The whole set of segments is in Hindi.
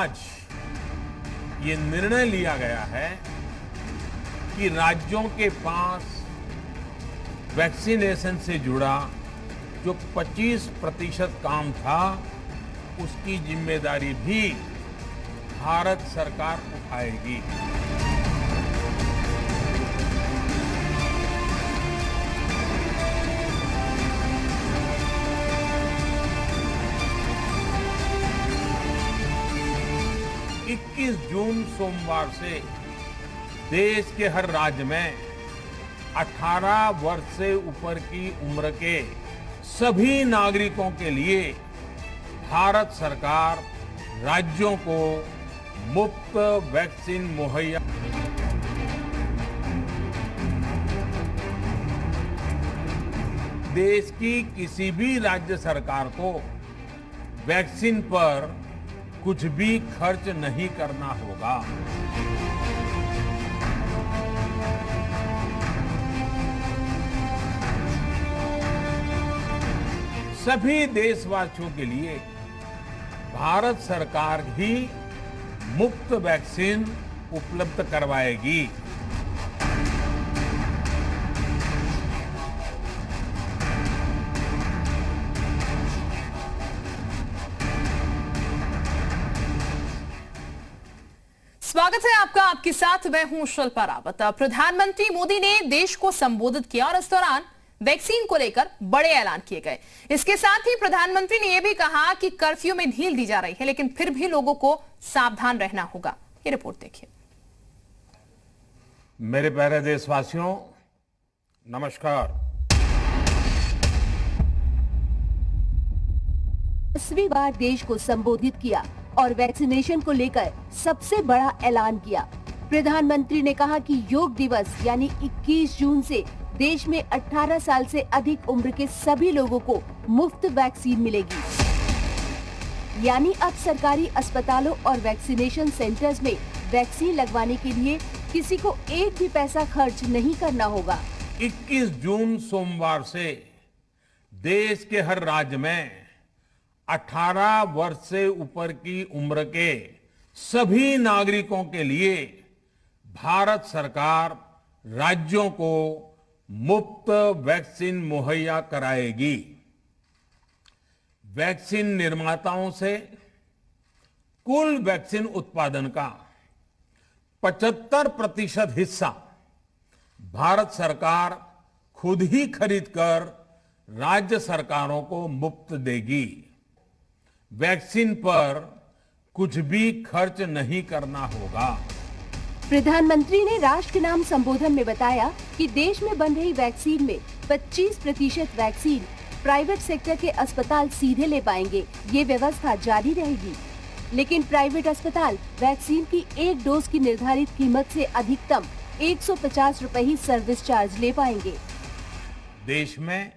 आज ये निर्णय लिया गया है कि राज्यों के पास वैक्सीनेशन से जुड़ा जो 25% काम था, उसकी जिम्मेदारी भी भारत सरकार उठाएगी। 21 जून सोमवार से देश के हर राज्य में 18 वर्ष से ऊपर की उम्र के सभी नागरिकों के लिए भारत सरकार राज्यों को मुफ्त वैक्सीन मुहैया। देश की किसी भी राज्य सरकार को वैक्सीन पर कुछ भी खर्च नहीं करना होगा। सभी देशवासियों के लिए भारत सरकार ही मुफ्त वैक्सीन उपलब्ध करवाएगी। स्वागत है आपका, आपके साथ मैं हूं शिल्पा रावत। प्रधानमंत्री मोदी ने देश को संबोधित किया और इस दौरान वैक्सीन को लेकर बड़े ऐलान किए गए। इसके साथ ही प्रधानमंत्री ने यह भी कहा कि कर्फ्यू में ढील दी जा रही है, लेकिन फिर भी लोगों को सावधान रहना होगा। ये रिपोर्ट देखिए। मेरे प्यारे देशवासियों, नमस्कार। 10वीं बार देश को संबोधित किया और वैक्सीनेशन को लेकर सबसे बड़ा ऐलान किया। प्रधानमंत्री ने कहा कि योग दिवस यानी 21 जून से देश में 18 साल से अधिक उम्र के सभी लोगों को मुफ्त वैक्सीन मिलेगी। यानी अब सरकारी अस्पतालों और वैक्सीनेशन सेंटर्स में वैक्सीन लगवाने के लिए किसी को एक भी पैसा खर्च नहीं करना होगा। 21 जून सोमवार से देश के हर राज्य में 18 वर्ष से ऊपर की उम्र के सभी नागरिकों के लिए भारत सरकार राज्यों को मुफ्त वैक्सीन मुहैया कराएगी। वैक्सीन निर्माताओं से कुल वैक्सीन उत्पादन का 75% हिस्सा भारत सरकार खुद ही खरीदकर राज्य सरकारों को मुफ्त देगी। वैक्सीन पर कुछ भी खर्च नहीं करना होगा। प्रधानमंत्री ने राष्ट्र के नाम संबोधन में बताया कि देश में बन रही वैक्सीन में 25% वैक्सीन प्राइवेट सेक्टर के अस्पताल सीधे ले पाएंगे। ये व्यवस्था जारी रहेगी, लेकिन प्राइवेट अस्पताल वैक्सीन की एक डोज की निर्धारित कीमत से अधिकतम 150 रुपए ही सर्विस चार्ज ले पाएंगे। देश में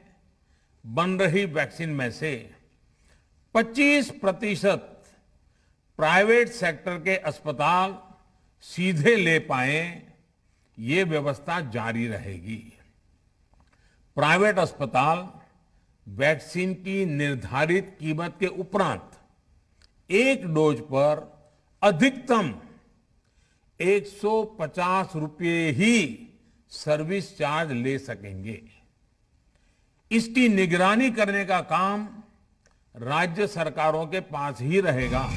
बन रही वैक्सीन में से 25% प्राइवेट सेक्टर के अस्पताल सीधे ले पाए, ये व्यवस्था जारी रहेगी। प्राइवेट अस्पताल वैक्सीन की निर्धारित कीमत के उपरांत एक डोज पर अधिकतम 150 रुपये ही सर्विस चार्ज ले सकेंगे। इसकी निगरानी करने का काम राज्य सरकारों के पास ही रहेगा।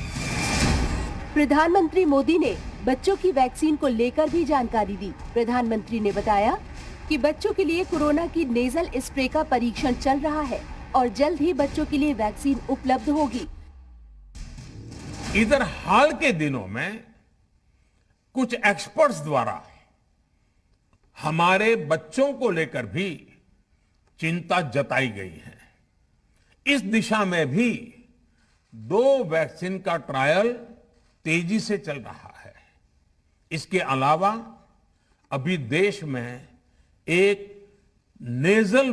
प्रधानमंत्री मोदी ने बच्चों की वैक्सीन को लेकर भी जानकारी दी। प्रधानमंत्री ने बताया कि बच्चों के लिए कोरोना की नेजल स्प्रे का परीक्षण चल रहा है और जल्द ही बच्चों के लिए वैक्सीन उपलब्ध होगी। इधर हाल के दिनों में कुछ एक्सपर्ट्स द्वारा हमारे बच्चों को लेकर भी चिंता जताई गई है। इस दिशा में भी 2 वैक्सीन का ट्रायल तेजी से चल रहा है। इसके अलावा अभी देश में एक नेजल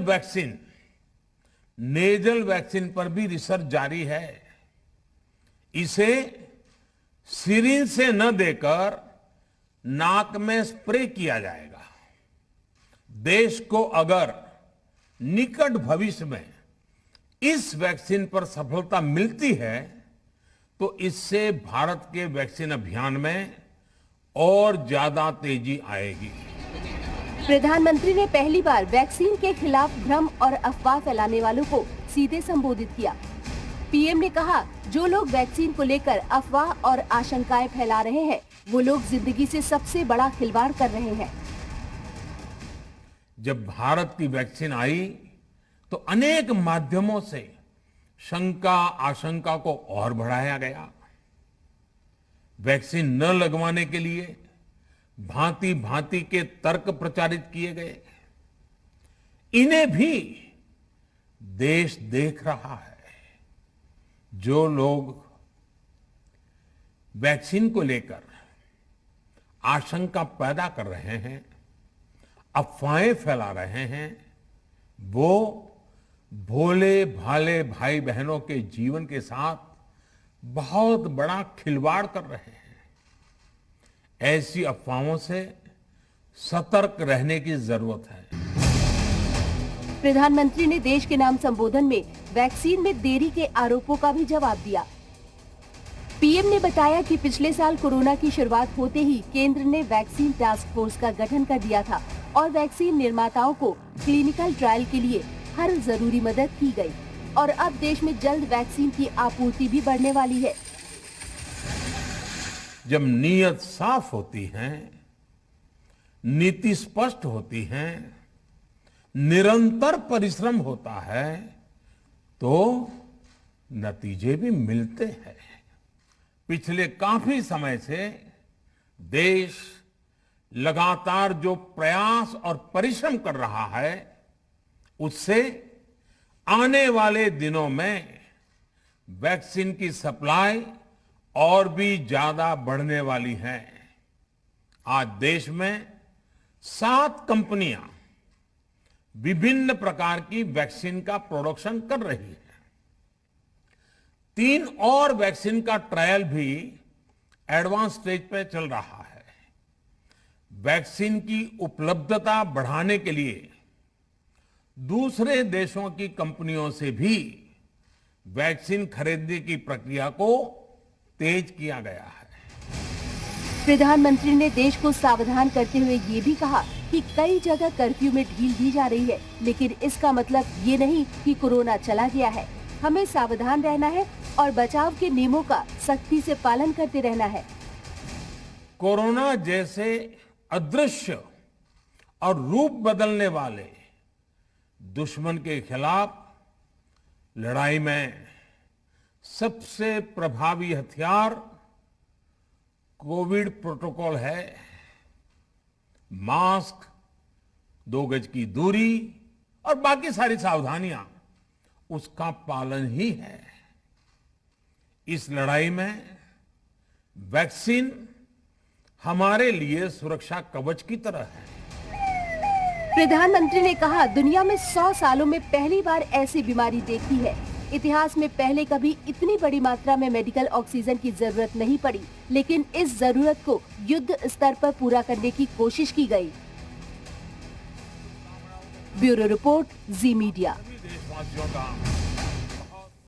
वैक्सीन पर भी रिसर्च जारी है। इसे सिरिंज से न देकर नाक में स्प्रे किया जाएगा। देश को अगर निकट भविष्य में इस वैक्सीन पर सफलता मिलती है तो इससे भारत के वैक्सीन अभियान में और ज्यादा तेजी आएगी। प्रधानमंत्री ने पहली बार वैक्सीन के खिलाफ भ्रम और अफवाह फैलाने वालों को सीधे संबोधित किया। पीएम ने कहा, जो लोग वैक्सीन को लेकर अफवाह और आशंकाएं फैला रहे हैं, वो लोग जिंदगी से सबसे बड़ा खिलवाड़ कर रहे हैं। जब भारत की वैक्सीन आई तो अनेक माध्यमों से शंका आशंका को और बढ़ाया गया। वैक्सीन न लगवाने के लिए भांति भांति के तर्क प्रचारित किए गए। इन्हें भी देश देख रहा है। जो लोग वैक्सीन को लेकर आशंका पैदा कर रहे हैं, अफवाहें फैला रहे हैं, वो भोले भाले भाई बहनों के जीवन के साथ बहुत बड़ा खिलवाड़ कर रहे हैं। ऐसी अफवाहों से सतर्क रहने की जरूरत है। प्रधानमंत्री ने देश के नाम संबोधन में वैक्सीन में देरी के आरोपों का भी जवाब दिया। पीएम ने बताया कि पिछले साल कोरोना की शुरुआत होते ही केंद्र ने वैक्सीन टास्क फोर्स का गठन कर दिया था और वैक्सीन निर्माताओं को क्लिनिकल ट्रायल के लिए हर जरूरी मदद की गई और अब देश में जल्द वैक्सीन की आपूर्ति भी बढ़ने वाली है। जब नीयत साफ होती है, नीति स्पष्ट होती है, निरंतर परिश्रम होता है, तो नतीजे भी मिलते हैं। पिछले काफी समय से देश लगातार जो प्रयास और परिश्रम कर रहा है, उससे आने वाले दिनों में वैक्सीन की सप्लाई और भी ज्यादा बढ़ने वाली है। आज देश में 7 कंपनियां विभिन्न प्रकार की वैक्सीन का प्रोडक्शन कर रही है। 3 और वैक्सीन का ट्रायल भी एडवांस स्टेज पे चल रहा है। वैक्सीन की उपलब्धता बढ़ाने के लिए दूसरे देशों की कंपनियों से भी वैक्सीन खरीदने की प्रक्रिया को तेज किया गया है। प्रधानमंत्री ने देश को सावधान करते हुए ये भी कहा कि कई जगह कर्फ्यू में ढील दी जा रही है, लेकिन इसका मतलब ये नहीं कि कोरोना चला गया है। हमें सावधान रहना है और बचाव के नियमों का सख्ती से पालन करते रहना है। कोरोना जैसे अदृश्य और रूप बदलने वाले दुश्मन के खिलाफ लड़ाई में सबसे प्रभावी हथियार कोविड प्रोटोकॉल है। मास्क, 2 गज की दूरी और बाकी सारी सावधानियां उसका पालन ही है। इस लड़ाई में वैक्सीन हमारे लिए सुरक्षा कवच की तरह है। प्रधानमंत्री ने कहा, दुनिया में 100 सालों में पहली बार ऐसी बीमारी देखी है। इतिहास में पहले कभी इतनी बड़ी मात्रा में मेडिकल ऑक्सीजन की जरूरत नहीं पड़ी, लेकिन इस जरूरत को युद्ध स्तर पर पूरा करने की कोशिश की गई। ब्यूरो रिपोर्ट, जी मीडिया। देशवासियों का